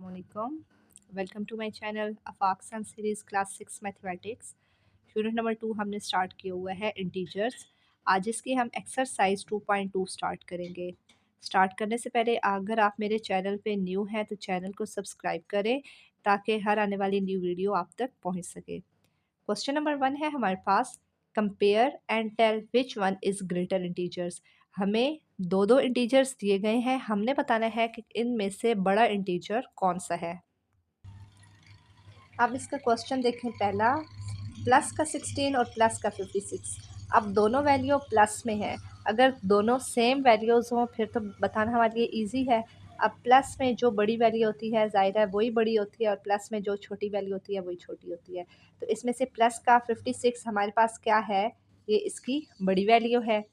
Assalamualaikum. Welcome to my channel Afaq sun series class 6 mathematics. Unit number 2 हमने start किया हुआ है इंटीजर्स। आज इसकी हम एक्सरसाइज 2.2 स्टार्ट करेंगे। स्टार्ट करने से पहले अगर आप मेरे चैनल पे न्यू हैं तो चैनल को सब्सक्राइब करें ताकि हर आने वाली न्यू वीडियो आप तक पहुंच सके। क्वेश्चन नंबर 1 है हमारे पास, compare and tell which one is greater integers. हमें दो दो इंटीजर्स दिए गए हैं, हमने बताना है कि इनमें से बड़ा इंटीजर कौन सा है। अब इसका क्वेश्चन देखें पहला, प्लस का 16 और प्लस का 56। अब दोनों वैल्यू प्लस में है, अगर दोनों सेम वैल्यूज़ हों फिर तो बताना हमारे लिए ईजी है। अब प्लस में जो बड़ी वैल्यू होती है ज़ाहिर है वही बड़ी होती है और प्लस में जो छोटी वैल्यू होती है वही छोटी होती है। तो इसमें से प्लस का 56 हमारे पास क्या है, ये इसकी बड़ी वैल्यू है,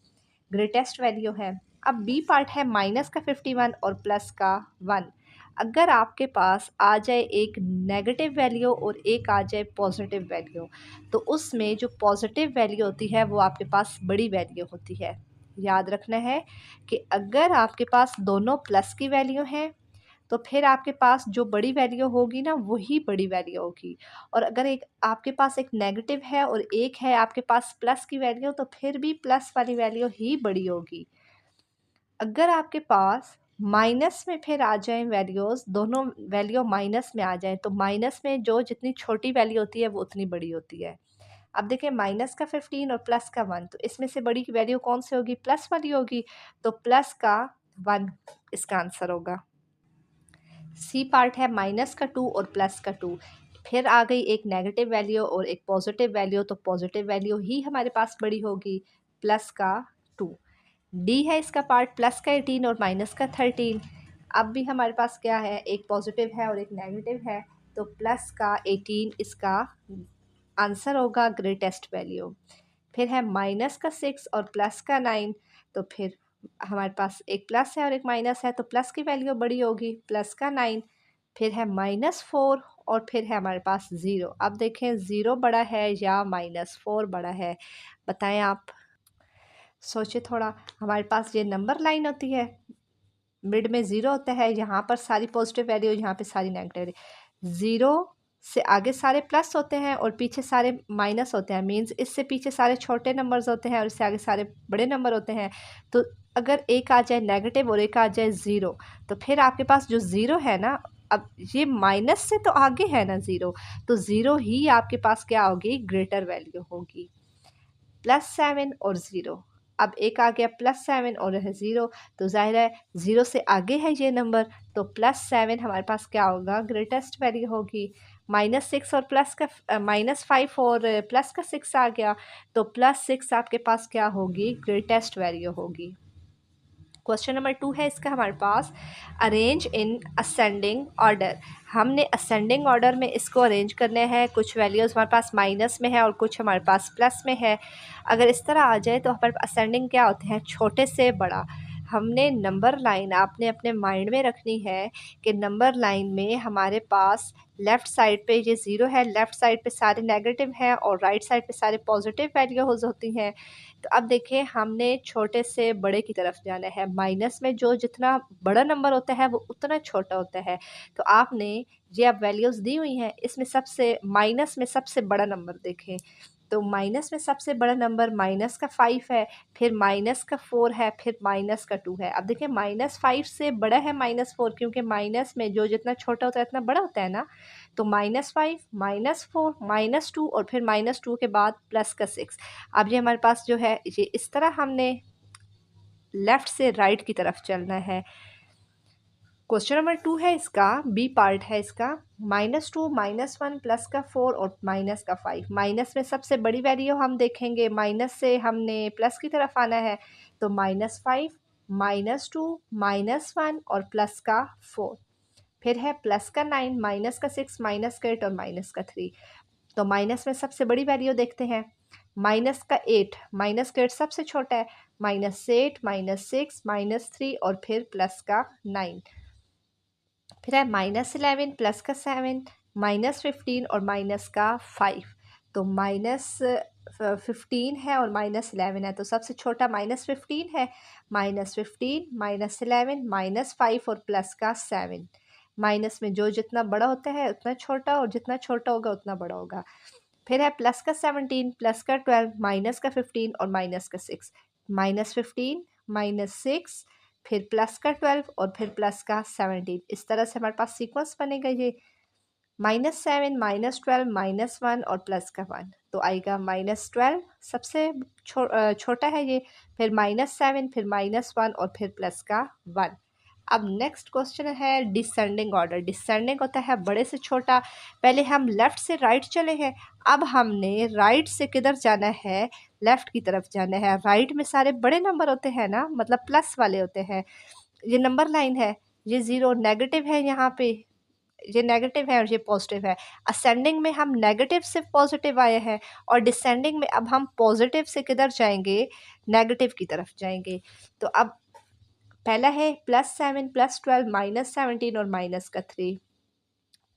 ग्रेटेस्ट वैल्यू है। अब बी पार्ट है माइनस का 51 और प्लस का 1। अगर आपके पास आ जाए एक नेगेटिव वैल्यू और एक आ जाए पॉजिटिव वैल्यू, तो उसमें जो पॉजिटिव वैल्यू होती है वो आपके पास बड़ी वैल्यू होती है। याद रखना है कि अगर आपके पास दोनों प्लस की वैल्यू हैं तो फिर आपके पास जो बड़ी वैल्यू होगी ना वही बड़ी वैल्यू होगी, और अगर एक आपके पास एक नेगेटिव है और एक है आपके पास प्लस की वैल्यू तो फिर भी प्लस वाली वैल्यू ही बड़ी होगी। अगर आपके पास माइनस में फिर आ जाए वैल्यूज़, दोनों वैल्यू माइनस में आ जाए तो माइनस में जो जितनी छोटी वैल्यू होती है वो उतनी बड़ी होती है। अब देखिए माइनस का 15 और प्लस का 1, तो इसमें से बड़ी वैल्यू कौन सी होगी, प्लस वाली होगी, तो प्लस का 1 इसका आंसर होगा। सी पार्ट है माइनस का 2 और प्लस का 2। फिर आ गई एक नेगेटिव वैल्यू और एक पॉजिटिव वैल्यू, तो पॉजिटिव वैल्यू ही हमारे पास बड़ी होगी, प्लस का 2। डी है इसका पार्ट प्लस का 18 और माइनस का 13। अब भी हमारे पास क्या है, एक पॉजिटिव है और एक नेगेटिव है, तो प्लस का 18 इसका आंसर होगा, ग्रेटेस्ट वैल्यू। फिर है माइनस का 6 और प्लस का 9, तो फिर हमारे पास एक प्लस है और एक माइनस है तो प्लस की वैल्यू बड़ी होगी, प्लस का 9। फिर है -4 और फिर है हमारे पास 0। अब देखें 0 बड़ा है या -4 बड़ा है, बताएं आप, सोचे थोड़ा। हमारे पास ये नंबर लाइन होती है, मिड में 0 होता है, यहाँ पर सारी पॉजिटिव वैल्यू, यहाँ पे सारी नेगेटिव। 0 से आगे सारे प्लस होते हैं और पीछे सारे माइनस होते हैं, मींस इससे पीछे सारे छोटे नंबर्स होते हैं और इससे आगे सारे बड़े नंबर होते हैं। तो अगर एक आ जाए नेगेटिव और एक आ जाए 0, तो फिर आपके पास जो 0 है ना, अब ये माइनस से तो आगे है ना 0, तो 0 ही आपके पास क्या होगी, ग्रेटर वैल्यू होगी। +7 और 0, अब एक आ गया +7 और है 0, तो ज़ाहिर है 0 से आगे है ये नंबर, तो +7 हमारे पास क्या होगा, ग्रेटेस्ट वैल्यू होगी। -6 और प्लस का -5 और प्लस का 6 आ गया, तो +6 आपके पास क्या होगी, ग्रेटेस्ट वैल्यू होगी। क्वेश्चन नंबर 2 है इसका हमारे पास, अरेंज इन असेंडिंग ऑर्डर। हमने असेंडिंग ऑर्डर में इसको अरेंज करने हैं, कुछ वैल्यूज़ हमारे पास माइनस में है और कुछ हमारे पास प्लस में है। अगर इस तरह आ जाए तो हमारे पास असेंडिंग क्या होते हैं, छोटे से बड़ा। हमने नंबर लाइन आपने अपने माइंड में रखनी है कि नंबर लाइन में हमारे पास लेफ़्ट साइड पे ये 0 है, लेफ़्ट साइड पे सारे नेगेटिव हैं और राइट साइड पे सारे पॉजिटिव वैल्यूज़ होती हैं। तो अब देखिए हमने छोटे से बड़े की तरफ जाना है, माइनस में जो जितना बड़ा नंबर होता है वो उतना छोटा होता है। तो आपने ये अब वैल्यूज़ दी हुई हैं, इसमें सबसे माइनस में सबसे बड़ा नंबर देखें, तो माइनस में सबसे बड़ा नंबर माइनस का 5 है, फिर माइनस का 4 है, फिर माइनस का 2 है। अब देखिए -5 से बड़ा है -4, क्योंकि माइनस में जो जितना छोटा होता है इतना बड़ा होता है ना, तो -5 -4 -2 और फिर -2 के बाद प्लस का 6। अब ये हमारे पास जो है ये इस तरह हमने लेफ़्ट से राइट की तरफ चलना है। क्वेश्चन नंबर 2 है इसका, बी पार्ट है इसका, -2 -1 प्लस का 4 और माइनस का 5। माइनस में सबसे बड़ी वैल्यू हम देखेंगे, माइनस से हमने प्लस की तरफ आना है, तो -5 -2 -1 और प्लस का 4। फिर है प्लस का 9 माइनस का 6 माइनस का 8 और माइनस का 3। तो माइनस में सबसे बड़ी वैल्यू देखते हैं, माइनस का 8, माइनस का 8 सबसे छोटा है, -8 -6 -3 और फिर प्लस का 9। फिर है -11 प्लस का 7 -15 और माइनस का 5। तो -15 है और -11 है, तो सबसे छोटा -15 है, -15 -11 -5 और प्लस का 7। माइनस में जो जितना बड़ा होता है उतना छोटा, और जितना छोटा होगा उतना बड़ा होगा। फिर है प्लस का 17, प्लस का 12, माइनस का 15 और माइनस का 6। -15 -6, फिर प्लस का 12 और फिर प्लस का 17। इस तरह से हमारे पास सीक्वेंस बनेगा ये। -7 -12 -1 और प्लस का 1, तो आएगा -12 सबसे छोटा है ये, फिर -7, फिर -1 और फिर प्लस का 1। अब नेक्स्ट क्वेश्चन है डिसेंडिंग ऑर्डर। डिसेंडिंग होता है बड़े से छोटा। पहले हम लेफ़्ट से राइट चले हैं, अब हमने राइट से किधर जाना है, लेफ़्ट की तरफ जाना है। राइट में सारे बड़े नंबर होते हैं ना, मतलब प्लस वाले होते हैं। ये नंबर लाइन है, ये ज़ीरो नेगेटिव है, यहाँ पे ये नेगेटिव है और ये पॉजिटिव है। असेंडिंग में हम नेगेटिव से पॉजिटिव आए हैं, और डिसेंडिंग में अब हम पॉजिटिव से किधर जाएंगे, नेगेटिव की तरफ जाएंगे। तो अब पहला है +7 +12 -17 और -3।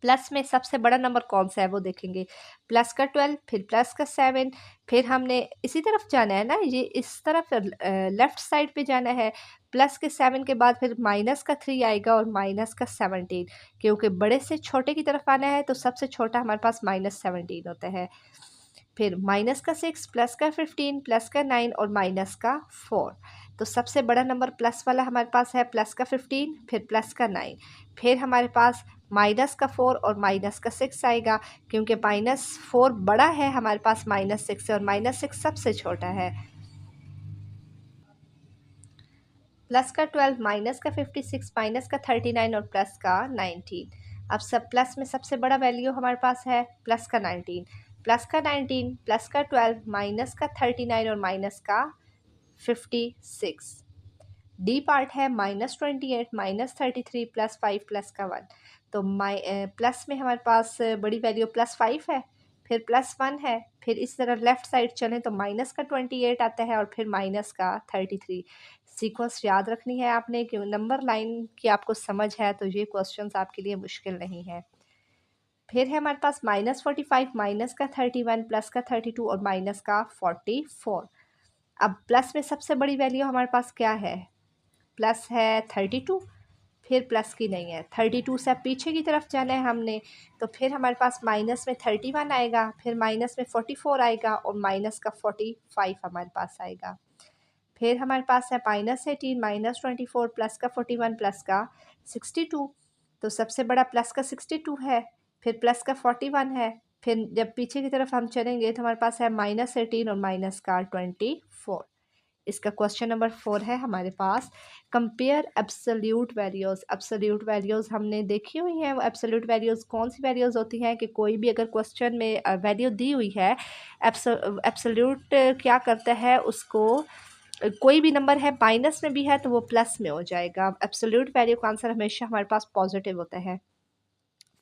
प्लस में सबसे बड़ा नंबर कौन सा है वो देखेंगे। प्लस का 12, फिर प्लस का 7, फिर हमने इसी तरफ जाना है ना, ये इस तरफ लेफ़्ट साइड पे जाना है। प्लस के 7 के बाद फिर माइनस का 3 आएगा और माइनस का 17, क्योंकि बड़े से छोटे की तरफ आना है तो सबसे छोटा हमारे पास -17 होता है। फिर माइनस का 6, प्लस का 15, प्लस का 9 और माइनस का 4। तो सबसे बड़ा नंबर प्लस वाला हमारे पास है प्लस का 15, फिर प्लस का 9, फिर हमारे पास माइनस का 4 और माइनस का 6 आएगा, क्योंकि -4 बड़ा है हमारे पास -6 से, और -6 सबसे छोटा है। प्लस का 12, माइनस का 56, माइनस का 39 और प्लस का 19। अब सब प्लस में सबसे बड़ा वैल्यू हमारे पास है प्लस का 19। प्लस का 19, प्लस का 12, माइनस का 39 और माइनस का 56। डी पार्ट है -28, -33, +5, प्लस का 1। तो प्लस में हमारे पास बड़ी वैल्यू +5 है, फिर +1 है, फिर इस तरह लेफ़्ट साइड चलें तो माइनस का 28 आता है और फिर माइनस का 33। सीक्वेंस याद रखनी है आपने, कि नंबर लाइन की आपको समझ है तो ये क्वेश्चंस आपके लिए मुश्किल नहीं है। फिर है हमारे पास -45, माइनस का 31, प्लस का 32 और माइनस का 44। अब प्लस में सबसे बड़ी वैल्यू हमारे पास क्या है, प्लस है 32, फिर प्लस की नहीं है। 32 से अब पीछे की तरफ जाना है हमने, तो फिर हमारे पास माइनस में 31 आएगा, फिर माइनस में 44 आएगा और माइनस का 45 हमारे पास आएगा। फिर हमारे पास है -18, -24, प्लस का 41, प्लस का 62। तो सबसे बड़ा प्लस का 62 है, फिर प्लस का 41 है, फिर जब पीछे की तरफ हम चलेंगे तो हमारे पास है -18 और माइनस का 24। इसका क्वेश्चन नंबर 4 है हमारे पास, compare absolute values. Absolute values हमने देखी हुई हैं। वो एब्सोल्यूट वैल्यूज़ कौन सी वैल्यूज़ होती हैं, कि कोई भी अगर क्वेश्चन में वैल्यू दी हुई है, एब्सोल्यूट क्या करता है उसको, कोई भी नंबर है माइनस में भी है तो वो प्लस में हो जाएगा। एब्सोल्यूट वैल्यू का आंसर हमेशा हमारे पास पॉजिटिव होता है।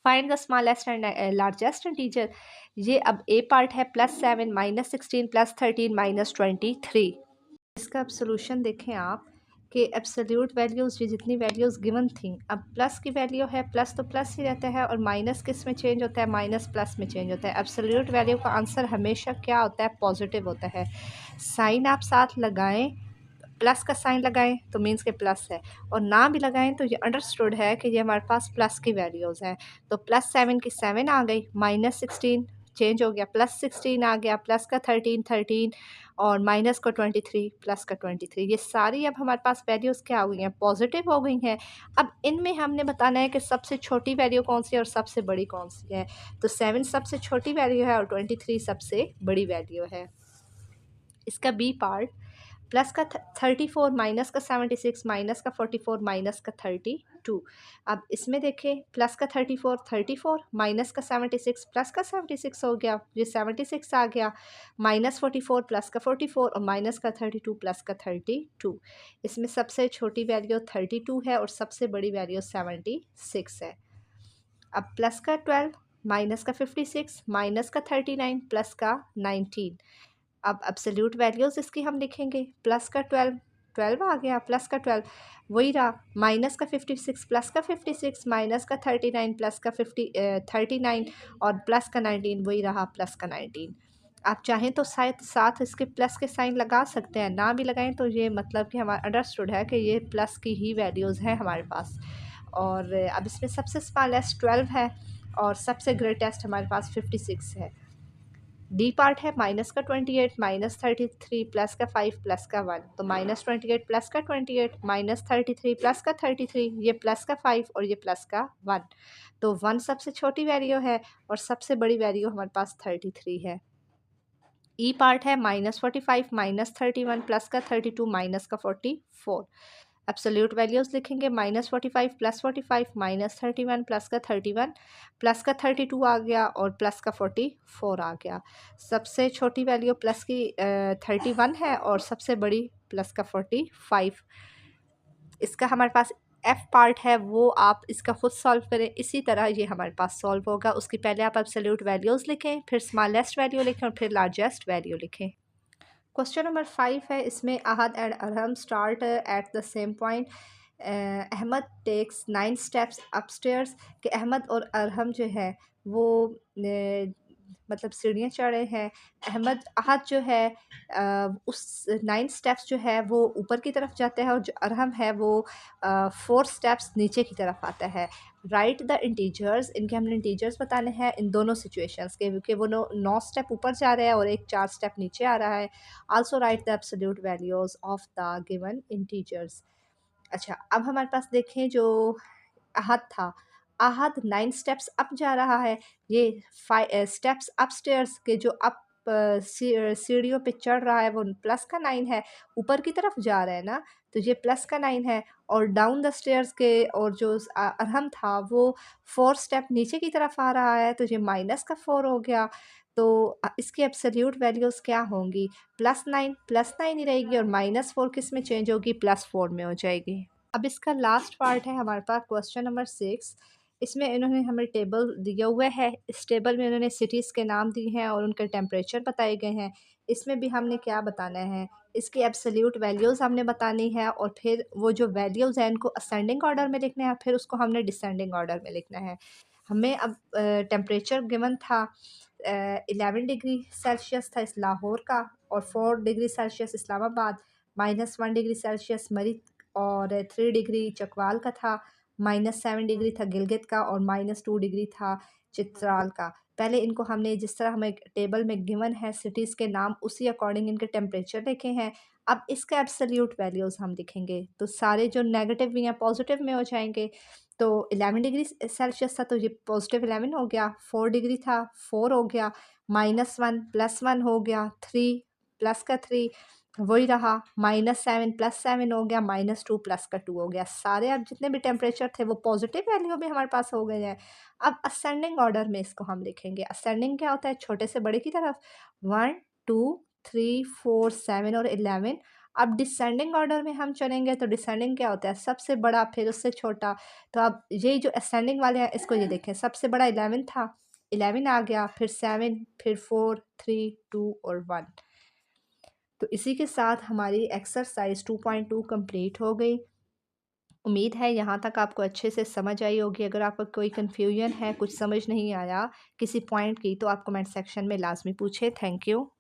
Find the smallest and largest integer. ये अब ए पार्ट है +7, -16, +13, -23। इसका अब सॉल्यूशन देखें आप, कि एब्सोल्यूट वैल्यूज़ ये जितनी वैल्यूज़ गिवन थी, अब प्लस की वैल्यू है, प्लस तो प्लस ही रहता है, और माइनस किस में चेंज होता है, माइनस प्लस में चेंज होता है। एब्सोल्यूट वैल्यू का आंसर हमेशा क्या होता है, पॉजिटिव होता है। साइन आप साथ लगाएं, प्लस का साइन लगाएं तो मीन्स के प्लस है, और ना भी लगाएं तो ये अंडरस्टूड है कि ये हमारे पास प्लस की वैल्यूज़ हैं। तो +7 की 7 आ गई, -16 चेंज हो गया, +16 आ गया, प्लस का 13 और माइनस का 23, प्लस का 23। ये सारी अब हमारे पास वैल्यूज़ क्या हो गई हैं, पॉजिटिव हो गई हैं। अब इनमें हमने बताना है कि सबसे छोटी वैल्यू कौन सी है और सबसे बड़ी कौन सी है। तो 7 सबसे छोटी वैल्यू है और 23 सबसे बड़ी वैल्यू है। इसका बी पार्ट, प्लस का 34, माइनस का 76, माइनस का 44, माइनस का 32। अब इसमें देखें, प्लस का 34, माइनस का 76, प्लस का 76 हो गया, ये 76 आ गया, -44, प्लस का 44 और माइनस का 32, प्लस का 32। इसमें सबसे छोटी वैल्यू 32 है और सबसे बड़ी वैल्यू 76 है। अब प्लस का 12, माइनस का 56, माइनस का 39, प्लस का 19। अब एब्सोल्यूट वैल्यूज़ इसकी हम लिखेंगे, प्लस का 12 आ गया, प्लस का 12 वही रहा, माइनस का 56, प्लस का 56, माइनस का 39, प्लस का 39 और प्लस का 19 वही रहा, प्लस का 19। आप चाहें तो शायद साथ इसके प्लस के साइन लगा सकते हैं, ना भी लगाएं तो ये मतलब कि हमारा अंडरस्टूड है कि ये प्लस की ही वैल्यूज़ हैं हमारे पास। और अब इसमें सबसे स्मॉलेस्ट 12 है और सबसे ग्रेटेस्ट हमारे पास 56 है। डी पार्ट है माइनस का 28 माइनस 33 प्लस का 5 प्लस का 1, तो माइनस 28 प्लस का 28 माइनस 33 प्लस का 33, ये प्लस का 5 और ये प्लस का 1, तो 1 सबसे छोटी वैल्यू है और सबसे बड़ी वैल्यू हमारे पास 33 है। ई पार्ट है माइनस 45 माइनस 31 प्लस का 32 माइनस का 44। एब्सोल्यूट वैल्यूज़ लिखेंगे माइनस 45 प्लस 45 माइनस 31 प्लस का 31 प्लस का 32 आ गया और प्लस का 44 आ गया। सबसे छोटी वैल्यू प्लस की 31 है और सबसे बड़ी प्लस का 45। इसका हमारे पास एफ पार्ट है, वो आप इसका खुद सॉल्व करें, इसी तरह ये हमारे पास सॉल्व होगा। उसके पहले आप एब्सोल्यूट वैल्यूज़ लिखें, फिर स्मॉलेस्ट वैल्यू लिखें और फिर लार्जेस्ट वैल्यू लिखें। क्वेश्चन नंबर 5 है, इसमें Ahad and Arham start at the same point. Ahmad takes 9 steps upstairs, कि अहमद और अरहम जो है वो मतलब सीढ़ियाँ चढ़ रहे हैं। अहद जो है उस 9 स्टेप्स जो है वो ऊपर की तरफ जाता है और जो अरहम है वो 4 स्टेप्स नीचे की तरफ आता है। राइट द इंटीजर्स, इनके हमने इंटीजर्स बताने हैं इन दोनों सिचुएशंस के, क्योंकि वो 9 स्टेप ऊपर जा रहा है और एक 4 स्टेप नीचे आ रहा है। Also right the absolute values of the given integers. अच्छा, अब हमारे पास देखें जो अहद था, अहद 9 स्टेप्स अप जा रहा है, ये 5 स्टेप्स अपस्टेयर्स के जो अप सीढ़ियों पे चढ़ रहा है वो प्लस का 9 है, ऊपर की तरफ जा रहा है ना, तो ये प्लस का 9 है। और डाउन द स्टेयर्स के और जो अरहम था वो 4 स्टेप नीचे की तरफ आ रहा है, तो ये माइनस का 4 हो गया। तो इसकी एब्सोल्यूट वैल्यूज़ क्या होंगी, प्लस 9 ही रहेगी और माइनस 4 किस में चेंज होगी, प्लस 4 में हो जाएगी। अब इसका लास्ट पार्ट है हमारे पास क्वेश्चन नंबर 6। इसमें इन्होंने हमें टेबल दिया हुआ है, इस टेबल में इन्होंने सिटीज़ के नाम दिए हैं और उनके टेम्परेचर बताए गए हैं। इसमें भी हमने क्या बताना है, इसकी एब्सोल्यूट वैल्यूज़ हमने बतानी है और फिर वो जो वैल्यूज़ हैं उनको असेंडिंग ऑर्डर में लिखना है, फिर उसको हमने डिसेंडिंग ऑर्डर में लिखना है। हमें अब टेम्परेचर गिवन था 11 डिग्री सेल्सियस था इस लाहौर का और 4 degree Celsius Islamabad, -1 degree Celsius मरी और 3 डिग्री चकवाल का था, -7 डिग्री था गिलगित का और -2 डिग्री था चित्राल का। पहले इनको हमने जिस तरह हमें टेबल में गिवन है सिटीज़ के नाम, उसी अकॉर्डिंग इनके टेम्परेचर लिखे हैं। अब इसका एब्सोल्यूट वैल्यूज़ हम लिखेंगे, तो सारे जो नेगेटिव भी हैं पॉजिटिव में हो जाएंगे। तो 11 डिग्री सेल्सियस था तो ये पॉजिटिव 11 हो गया, 4 डिग्री था 4 हो गया, -1 +1 हो गया, 3 प्लस का 3 वही रहा, -7 +7 हो गया, -2 प्लस का 2 हो गया। सारे अब जितने भी टेम्परेचर थे वो पॉजिटिव वैल्यू भी हमारे पास हो गए हैं। अब असेंडिंग ऑर्डर में इसको हम लिखेंगे। असेंडिंग क्या होता है, छोटे से बड़े की तरफ, 1 2 3 4 7 और 11। अब डिसेंडिंग ऑर्डर में हम चलेंगे तो डिसेंडिंग क्या होता है, सबसे बड़ा फिर उससे छोटा। तो अब ये जो असेंडिंग वाले हैं इसको ये देखें, सबसे बड़ा 11 था, 11 आ गया, फिर 7, फिर 4 3 2 और 1। तो इसी के साथ हमारी एक्सरसाइज 2.2 कंप्लीट हो गई। उम्मीद है यहाँ तक आपको अच्छे से समझ आई होगी। अगर आपको कोई कन्फ्यूजन है, कुछ समझ नहीं आया किसी पॉइंट की, तो आप कमेंट सेक्शन में लाजमी पूछें। Thank you.